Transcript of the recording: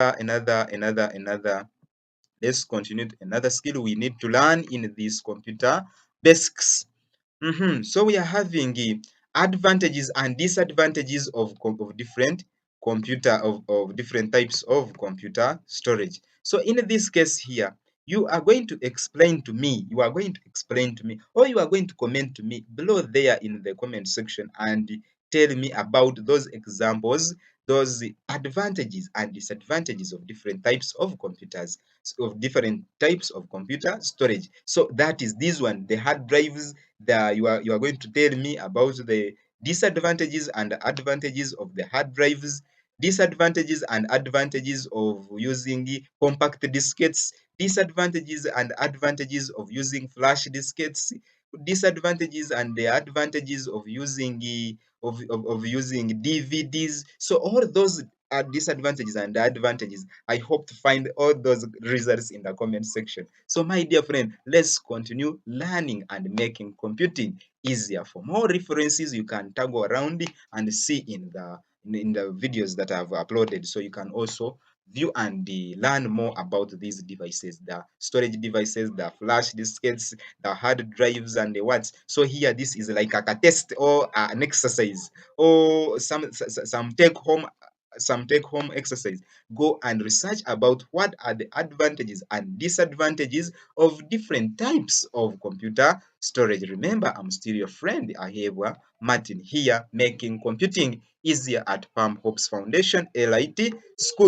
another. Let's continue to another skill we need to learn in this computer basics. So we are having advantages and disadvantages of different of different types of computer storage. So in this case here, you are going to explain to me, or you are going to comment to me below there in the comment section and tell me about those examples, those advantages and disadvantages of different types of computers, of different types of computer storage. So that is this one, the hard drives. You are going to tell me about the disadvantages and advantages of the hard drives, disadvantages and advantages of using compact diskettes, disadvantages and advantages of using flash diskettes, disadvantages and the advantages of using of using DVDs. So all those are disadvantages and advantages. I hope to find all those results in the comment section. So my dear friend, let's continue learning and making computing easier. For more references, you can toggle around and see in the videos that I've uploaded. So you can also view and learn more about these devices, the storage devices, the flash diskettes, the hard drives, and the what. So here, this is like a test or an exercise or some take home exercise. Go and research about what are the advantages and disadvantages of different types of computer storage. Remember, I'm still your friend Ahebwa Martin here, making computing easier at Palm Hopes Foundation LIT School.